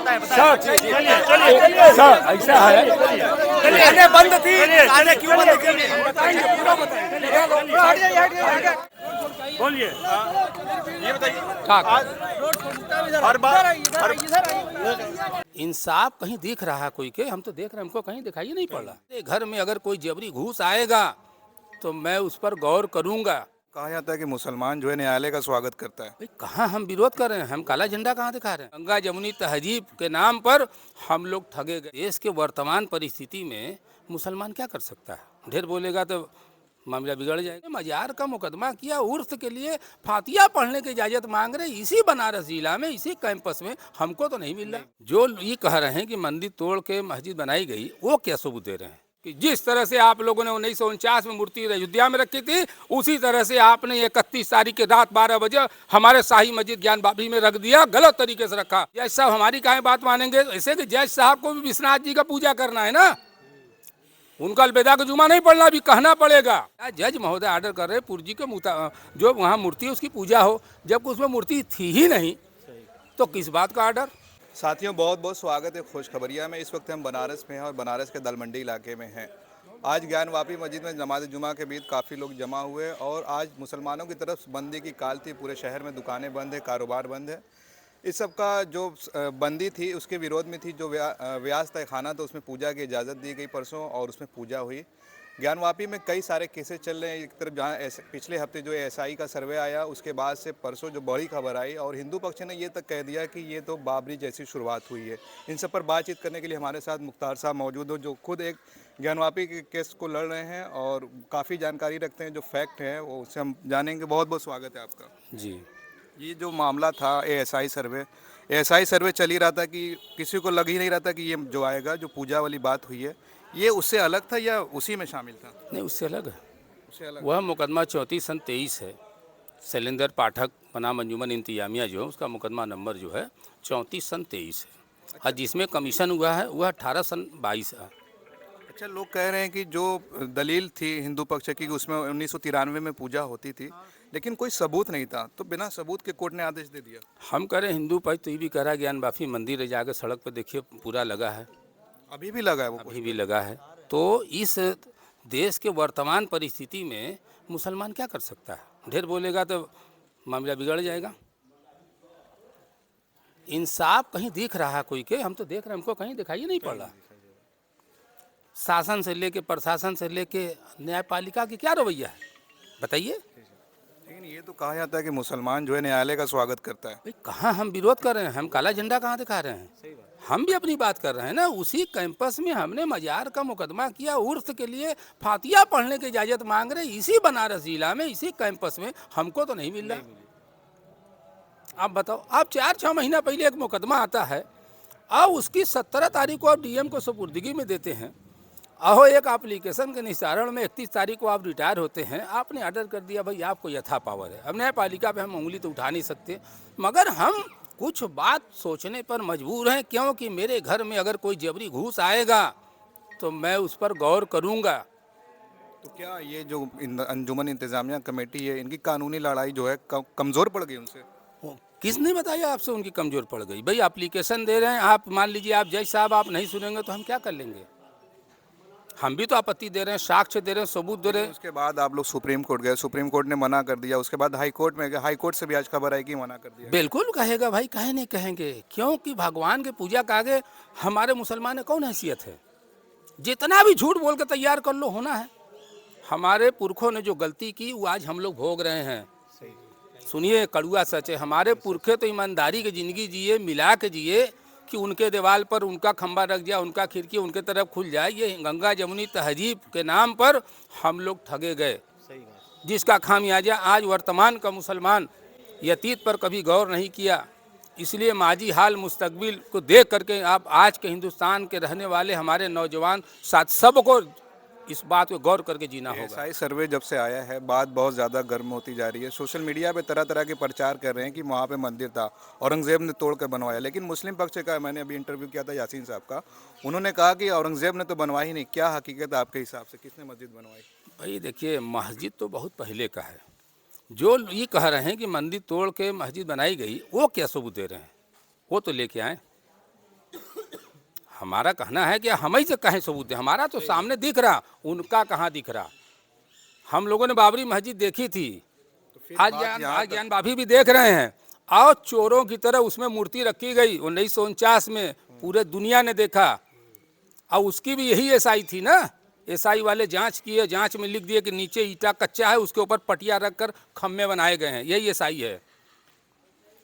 Sir ऐसा है, दुकानें बंद थी, दुकानें क्यों बंद की? बताएंगे, पूरा बताएंगे। बोलिए, ये बताइए। इंसाफ कहीं दिख रहा है कोई के? हम तो देख रहे हैं, हमको कहीं दिखाई नहीं पड़ रहा। घर में अगर कोई जबरी घूस आएगा तो मैं उस पर गौर करूंगा। कहा जाता है कि मुसलमान जो है न्यायालय का स्वागत करता है। भाई कहाँ हम विरोध कर रहे हैं? हम काला झंडा कहाँ दिखा रहे हैं? गंगा जमुनी तहजीब के नाम पर हम लोग ठगे गए। देश के वर्तमान परिस्थिति में मुसलमान क्या कर सकता है? ढेर बोलेगा तो मामला बिगड़ जाएगा। मजार का मुकदमा किया, उर्स के लिए फातिया पढ़ने की इजाजत मांग रहे, इसी बनारस जिला में, इसी कैंपस में। हमको तो नहीं मिल रहा। जो ये कह रहे हैं कि मंदिर तोड़ के मस्जिद बनाई गई, वो क्या सबूत दे रहे हैं? कि जिस तरह से आप लोगों ने 1949 में मूर्ति अयोध्या में रखी थी, उसी तरह से आपने 31 तारीख की रात 12 बजे हमारे शाही मस्जिद ज्ञान बाबी में रख दिया, गलत तरीके से रखा। जज साहब हमारी काहे बात मानेंगे? ऐसे कि जज साहब को भी विश्वनाथ जी का पूजा करना है ना, उनका अलविदा का जुमा नहीं पढ़ना, भी कहना पड़ेगा। जज महोदय ऑर्डर कर रहे पुरजी के जो वहाँ मूर्ति है उसकी पूजा हो, जब उसमें मूर्ति थी ही नहीं, तो किस बात का ऑर्डर? साथियों, बहुत बहुत स्वागत है खुशखबरिया में। इस वक्त हम बनारस में हैं और बनारस के दलमंडी इलाके में हैं। आज ज्ञान वापी मस्जिद में नमाज जुमा के बीच काफ़ी लोग जमा हुए और आज मुसलमानों की तरफ बंदी की काल थी। पूरे शहर में दुकानें बंद है, कारोबार बंद है। इस सब का जो बंदी थी उसके विरोध में थी। जो व्यास तहखाना था उसमें पूजा की इजाज़त दी गई परसों और उसमें पूजा हुई। ज्ञान वापी में कई सारे केसेस चल रहे हैं। एक तरफ जहाँ पिछले हफ्ते जो एसआई का सर्वे आया, उसके बाद से परसों जो बड़ी खबर आई और हिंदू पक्ष ने ये तक कह दिया कि ये तो बाबरी जैसी शुरुआत हुई है। इन सब पर बातचीत करने के लिए हमारे साथ मुख्तार साहब मौजूद हो, जो खुद एक ज्ञान वापी के केस को लड़ रहे हैं और काफ़ी जानकारी रखते हैं। जो फैक्ट है वो उससे हम जानेंगे। बहुत बहुत स्वागत है आपका जी। ये जो मामला था एएसआई सर्वे चल ही रहा था कि किसी को लग ही नहीं रहा था कि ये जो आएगा, जो पूजा वाली बात हुई है, ये उससे अलग था या उसी में शामिल था? नहीं, उससे अलग है। उससे अलग। वह मुकदमा 34/23 है। शैलेंद्र पाठक बनाम अंजुमन इंतजामिया जो है, उसका मुकदमा नंबर जो है 34/23 है। और जिसमें कमीशन हुआ है वह 18/22 है। अच्छा, लोग कह रहे हैं कि जो दलील थी हिंदू पक्ष की उसमें 1993 में पूजा होती थी, लेकिन कोई सबूत नहीं था, तो बिना सबूत के कोर्ट ने आदेश दे दिया। हम कह रहे हिंदू पक्ष तो ये भी कह रहा है, ज्ञान वापी मंदिर है, जाकर सड़क पर देखिए पूरा लगा है, अभी भी लगा है वो? अभी भी लगा है। तो इस देश के वर्तमान परिस्थिति में मुसलमान क्या कर सकता है? ढेर बोलेगा तो मामला बिगड़ जाएगा। इंसाफ कहीं दिख रहा है कोई के? हम तो देख रहे हैं, हमको कहीं दिखाई नहीं पड़ रहा। शासन से लेके, प्रशासन से लेके न्यायपालिका की क्या रवैया है, बताइए? लेकिन ये तो कहा जाता है कि मुसलमान जो है न्यायालय का स्वागत करता है। भाई कहाँ हम विरोध कर रहे हैं? हम काला झंडा कहाँ दिखा रहे हैं? हम भी अपनी बात कर रहे हैं ना। उसी कैंपस में हमने मजार का मुकदमा किया, उर्स के लिए फातिया पढ़ने की इजाजत मांग रहे, इसी बनारस जिला में, इसी कैंपस में। हमको तो नहीं मिल रहा। आप बताओ, आप 4-6 महीना पहले एक मुकदमा आता है और उसकी 17 तारीख को आप डीएम को सुपुर्दगी में देते हैं। अहो, एक एप्लीकेशन के निस्तारण में 31 तारीख को आप रिटायर होते हैं। आपने ऑर्डर कर दिया, भाई आपको यथा पावर है। अब न्यायपालिका पे हम उंगली तो उठा नहीं सकते, मगर हम कुछ बात सोचने पर मजबूर हैं, क्योंकि मेरे घर में अगर कोई जबरी घूस आएगा तो मैं उस पर गौर करूंगा। तो क्या ये जो अंजुमन इंतजामिया कमेटी है, इनकी कानूनी लड़ाई जो है कमज़ोर पड़ गई उनसे? किसने बताया आपसे उनकी कमज़ोर पड़ गई? भाई एप्लीकेशन दे रहे हैं आप, मान लीजिए आप जज साहब आप नहीं सुनेंगे तो हम क्या कर लेंगे? हम भी तो आपत्ति दे रहे हैं, साक्ष्य दे रहे हैं, सबूत दे रहे हैं। उसके बाद आप लोग सुप्रीम कोर्ट गए, सुप्रीम कोर्ट ने मना कर दिया। उसके बाद हाई कोर्ट में गए, हाई कोर्ट से भी आज खबर आई कि मना कर दिया। बिल्कुल कहेगा भाई, काहे नहीं कहेंगे? क्योंकि भगवान के पूजा का आगे हमारे मुसलमान में कौन हैसियत है? जितना भी झूठ बोल के तैयार कर लो, होना है। हमारे पुरखों ने जो गलती की वो आज हम लोग भोग रहे हैं। सुनिए, कड़ुआ सच है। हमारे पुरखे तो ईमानदारी की ज़िंदगी जिए, मिला के जिए कि उनके दीवार पर उनका खंबा रख जाए, उनका खिड़की उनके तरफ खुल जाए। ये गंगा जमुनी तहजीब के नाम पर हम लोग ठगे गए, जिसका खामियाजा आज वर्तमान का मुसलमान यतीत पर कभी गौर नहीं किया। इसलिए माजी हाल मुस्तकबिल को देख करके आप आज के हिंदुस्तान के रहने वाले हमारे नौजवान साथ सबको इस बात को गौर करके जीना होगा। एएसआई सर्वे जब से आया है, बात बहुत ज़्यादा गर्म होती जा रही है। सोशल मीडिया पे तरह तरह के प्रचार कर रहे हैं कि वहाँ पे मंदिर था, औरंगज़ेब ने तोड़ कर बनवाया। लेकिन मुस्लिम पक्ष का, मैंने अभी इंटरव्यू किया था यासीन साहब का, उन्होंने कहा कि औरंगज़ेब ने तो बनवाई नहीं। क्या हकीकत है आपके हिसाब से, किसने मस्जिद बनवाई? भाई देखिए, मस्जिद तो बहुत पहले का है। जो ये कह रहे हैं कि मंदिर तोड़ के मस्जिद बनाई गई, वो क्या सबूत दे रहे हैं? वो तो लेके आए। हमारा कहना है कि हम ही से कहें सबूत दें, हमारा तो सामने दिख रहा, उनका कहाँ दिख रहा। हम लोगों ने बाबरी मस्जिद देखी थी, आज ज्ञान वापी भी देख रहे हैं, और चोरों की तरह उसमें मूर्ति रखी गई 1949 में, पूरे दुनिया ने देखा। और उसकी भी यही एसआई थी ना, एसआई वाले जांच किए, जांच में लिख दिए कि नीचे ईटा कच्चा है, उसके ऊपर पटिया रखकर खम्भे बनाए गए हैं, यही एसआई है।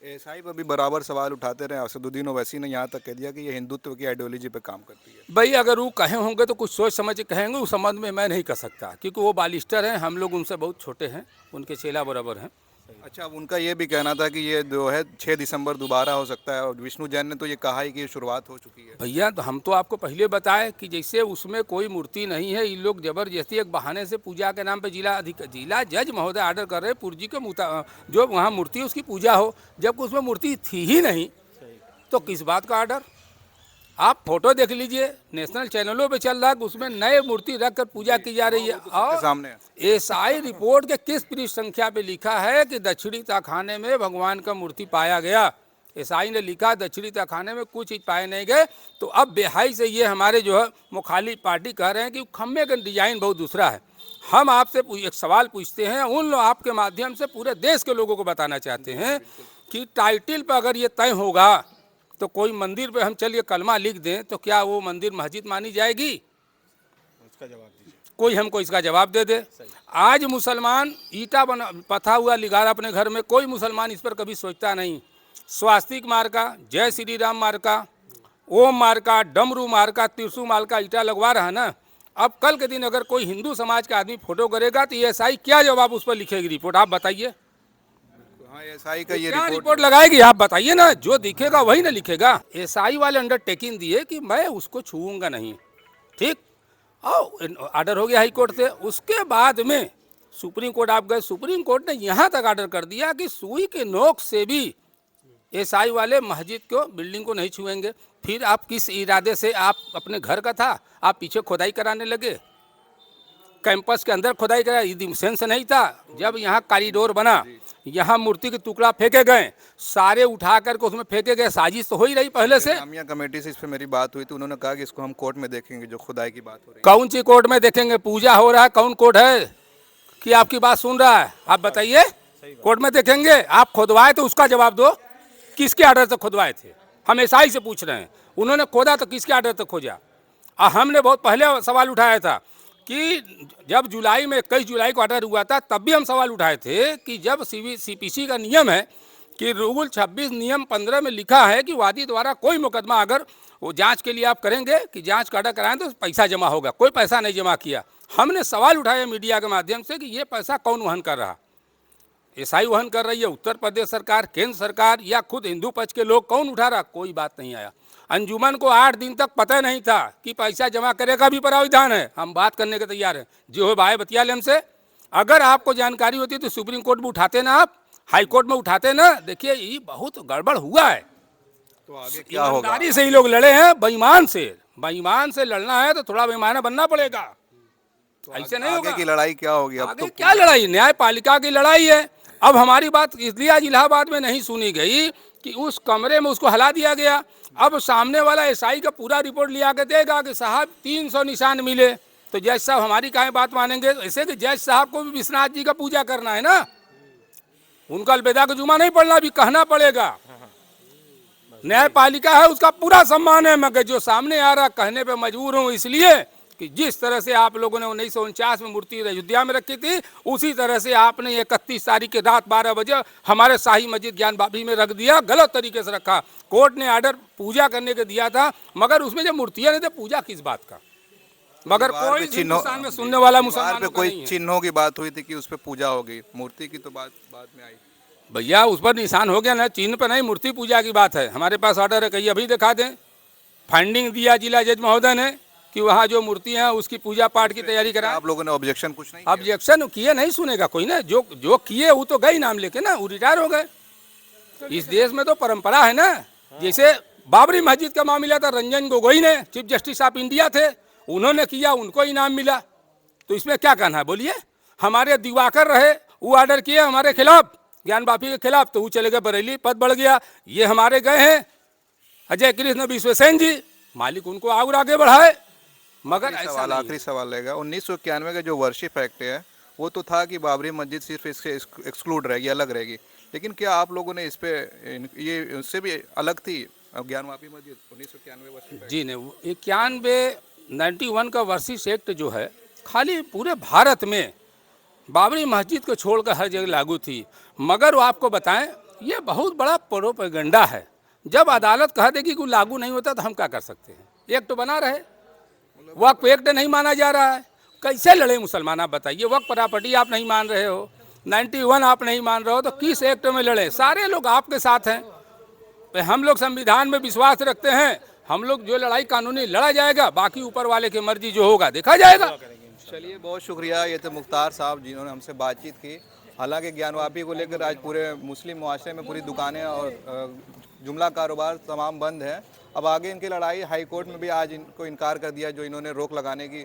एसआई पर भी बराबर सवाल उठाते रहे असदुद्दीन ओवैसी ने, यहाँ तक कह दिया कि ये हिंदुत्व की आइडियोलॉजी पे काम करती है। भाई अगर वो कहे होंगे तो कुछ सोच समझ के कहेंगे, उस संबंध में मैं नहीं कह सकता, क्योंकि वो बालिस्टर हैं, हम लोग उनसे बहुत छोटे हैं, उनके चेला बराबर हैं। अच्छा, अब उनका ये भी कहना था कि ये जो है 6 दिसंबर दोबारा हो सकता है, और विष्णु जैन ने तो ये कहा ही कि ये शुरुआत हो चुकी है। भैया तो हम तो आपको पहले बताए कि जैसे उसमें कोई मूर्ति नहीं है, ये लोग जबरदस्ती एक बहाने से पूजा के नाम पे जिला जज महोदय आर्डर कर रहे पुरजी के जो वहाँ मूर्ति है उसकी पूजा हो, जबकि उसमें मूर्ति थी ही नहीं, तो किस बात का आर्डर। आप फोटो देख लीजिए, नेशनल चैनलों पे चल रहा है, उसमें नए मूर्ति रख कर पूजा की जा रही है। और सामने एसआई रिपोर्ट के किस पृष्ठ संख्या पे लिखा है कि दक्षिणी तहखाने में भगवान का मूर्ति पाया गया, एसआई ने लिखा दक्षिणी तहखाने में कुछ चीज पाए नहीं गए। तो अब बेहाई से ये हमारे जो है मुखालिफ पार्टी कह रहे हैं कि खम्भे का डिजाइन बहुत दूसरा है। हम आपसे एक सवाल पूछते हैं, उन लोग आपके माध्यम से पूरे देश के लोगों को बताना चाहते हैं कि टाइटिल पर अगर ये तय होगा तो कोई मंदिर पे हम चलिए कलमा लिख दें तो क्या वो मंदिर मस्जिद मानी जाएगी? इसका जवाब दीजिए, कोई हमको इसका जवाब दे दे। आज मुसलमान ईटा बना पथा हुआ लिगार अपने घर में, कोई मुसलमान इस पर कभी सोचता नहीं। स्वास्तिक मार्का, जय श्री राम मार्का, ओम मार्का, डमरू मार्का, त्रिशूल मार्का ईटा लगवा रहा है ना। अब कल के दिन अगर कोई हिंदू समाज का आदमी फोटो करेगा तो एसआई क्या जवाब उस पर लिखेगी रिपोर्ट, आप बताइए। हाँ, एसआई का ये क्या रिपोर्ट लगाएगी आप बताइए ना, जो दिखेगा वही ना लिखेगा। एसआई वाले अंडरटेकिंग दिए कि मैं उसको छूऊंगा नहीं, ठीक, और ऑर्डर हो गया हाई कोर्ट से। उसके बाद में सुप्रीम कोर्ट आप गए, सुप्रीम कोर्ट ने यहाँ तक ऑर्डर कर दिया कि सुई के नोक से भी एसआई वाले मस्जिद को, बिल्डिंग को नहीं छुएंगे। फिर आप किस इरादे से, आप अपने घर का था, आप पीछे खुदाई कराने लगे, कैंपस के अंदर खुदाई करा, ये सेंस नहीं था। जब यहाँ कॉरिडोर बना, यहाँ मूर्ति के टुकड़ा फेंके गए, सारे उठा करके उसमें फेंके गए, साजिश तो हो ही रही पहले से। जामिया कमेटी से इस पे मेरी बात हुई तो उन्होंने कहा कि इसको हम कोर्ट में देखेंगे, जो खुदाई की बात हो रही है। कौन सी कोर्ट में देखेंगे? पूजा हो रहा है, कौन कोर्ट है कि आपकी बात सुन रहा है? आप बताइए, कोर्ट में देखेंगे? आप खुदवाए तो उसका जवाब दो, किसके आर्डर से खुदवाए थे? हम एसआई से पूछ रहे हैं, उन्होंने खोदा तो किसके आर्डर से खोजा? हमने बहुत पहले सवाल उठाया था कि जब जुलाई में 21 जुलाई को ऑर्डर हुआ था, तब भी हम सवाल उठाए थे कि जब सीपीसी का नियम है कि रूल 26 नियम 15 में लिखा है कि वादी द्वारा कोई मुकदमा अगर वो जांच के लिए आप करेंगे कि जांच का ऑर्डर कराएं तो पैसा जमा होगा, कोई पैसा नहीं जमा किया। हमने सवाल उठाया मीडिया के माध्यम से कि ये पैसा कौन वहन कर रहा? एसआई वहन कर रही है, उत्तर प्रदेश सरकार, केंद्र सरकार, या खुद हिंदू पक्ष के लोग? कौन उठा रहा? कोई बात नहीं आया। अंजुमन को 8 दिन तक पता नहीं था कि पैसा जमा करेगा भी प्राविधान है। हम बात करने के तैयार हैं, जो हो भाई बतिया ले हमसे। अगर आपको जानकारी होती तो सुप्रीम कोर्ट में उठाते ना, आप हाई कोर्ट में उठाते ना। देखिए ये बहुत गड़बड़ हुआ है, तो आगे क्या होगा? ईमानदारी से ही लोग लड़े हैं, बेईमान से लड़ना है तो थोड़ा बेईमाना बनना पड़ेगा, तो ऐसे नहीं होगा। आगे की लड़ाई क्या होगी? अब आगे तो क्या लड़ाई? न्यायपालिका की लड़ाई है। अब हमारी बात इसलिए आज इलाहाबाद में नहीं सुनी गई कि उस कमरे में उसको हला दिया गया। अब सामने वाला एसआई का पूरा रिपोर्ट लिया के देगा कि साहब 300 निशान मिले, तो जज साहब हमारी काहे बात मानेंगे? ऐसे कि जज साहब को भी विश्वनाथ जी का पूजा करना है ना, उनका अलविदा का जुमा नहीं पढ़ना, भी कहना पड़ेगा। न्यायपालिका है, उसका पूरा सम्मान है, मगर जो सामने आ रहा कहने पे मजबूर हूँ, इसलिए कि जिस तरह से आप लोगों ने 1949 में मूर्ति अयोध्या में रखी थी, उसी तरह से आपने 31 तारीख की रात 12 बजे हमारे शाही मस्जिद ज्ञान वापी में रख दिया। गलत तरीके से रखा। कोर्ट ने ऑर्डर पूजा करने के दिया था, मगर उसमें जब मूर्तियां नहीं थे, पूजा किस बात का? मगर कोई हिंदुस्तान में सुनने वाला मुसलमान पे कोई चिन्हों की बात हुई थी कि उस पर पूजा हो गई, मूर्ति की तो बात बाद में आई। भैया उस पर निशान हो गया ना, चिन्ह पर नहीं, मूर्ति पूजा की बात है। हमारे पास ऑर्डर है, कहीं अभी दिखा दें। फाइंडिंग दिया जिला जज महोदय ने कि वहाँ जो मूर्ति है उसकी पूजा पाठ की तैयारी करा। आप लोगों ने ऑब्जेक्शन कुछ नहीं? ऑब्जेक्शन किए नहीं सुनेगा कोई ना, जो किए वो तो गए नाम लेके ना, वो रिटायर हो गए। इस देश में तो परंपरा है ना। जैसे बाबरी मस्जिद का मामला था, रंजन गोगोई ने, चीफ जस्टिस ऑफ इंडिया थे, उन्होंने किया, उनको इनाम मिला। तो इसमें क्या कहना है बोलिए? हमारे दिवाकर रहे, वो ऑर्डर किए हमारे खिलाफ, ज्ञान वापी के खिलाफ, तो वो चले गए बरेली, पद बढ़ गया। ये हमारे गए हैं अजय कृष्ण विश्वसेन जी, मालिक उनको और आगे बढ़ाए, मगर ऐसा नहीं है। आखिरी सवाल रहेगा, 1991 का जो वर्शिप एक्ट है वो तो था कि बाबरी मस्जिद सिर्फ इससे एक्सक्लूड रहेगी, अलग रहेगी, लेकिन क्या आप लोगों ने इस पे ये उससे भी अलग थी ज्ञानवापी मस्जिद 1991 वर्शिप एक्ट? जी नहीं, 91 का वर्षिस एक्ट जो है खाली पूरे भारत में बाबरी मस्जिद को छोड़कर हर जगह लागू थी। मगर वो आपको बताएं, ये बहुत बड़ा प्रोपेगेंडा है। जब अदालत कह देगी कि लागू नहीं होता तो हम क्या कर सकते हैं? एक्ट तो बना रहे, वक्फ एक्ट नहीं माना जा रहा है, कैसे लड़े मुसलमान आप बताइए? वक्फ प्रॉपर्टी आप नहीं मान रहे हो, 91 आप नहीं मान रहे हो, तो किस एक्ट में लड़े? सारे लोग आपके साथ हैं। हम लोग संविधान में विश्वास रखते हैं, हम लोग जो लड़ाई कानूनी लड़ा जाएगा, बाकी ऊपर वाले की मर्जी जो होगा देखा जाएगा। चलिए, बहुत शुक्रिया। ये तो मुख्तार साहब जिन्होंने हमसे बातचीत की। हालांकि ज्ञानवापी को लेकर आज पूरे मुस्लिम मुआशरे में पूरी दुकानें और जुमला कारोबार तमाम बंद है। अब आगे इनकी लड़ाई हाई कोर्ट में भी आज इनको इनकार कर दिया, जो इन्होंने रोक लगाने की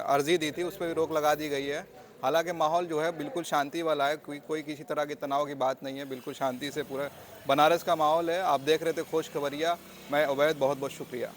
अर्जी दी थी उस पर भी रोक लगा दी गई है। हालांकि माहौल जो है बिल्कुल शांति वाला है, कोई किसी तरह के तनाव की बात नहीं है, बिल्कुल शांति से पूरा बनारस का माहौल है। आप देख रहे थे खोज खबरिया, मैं उबैद, बहुत बहुत शुक्रिया।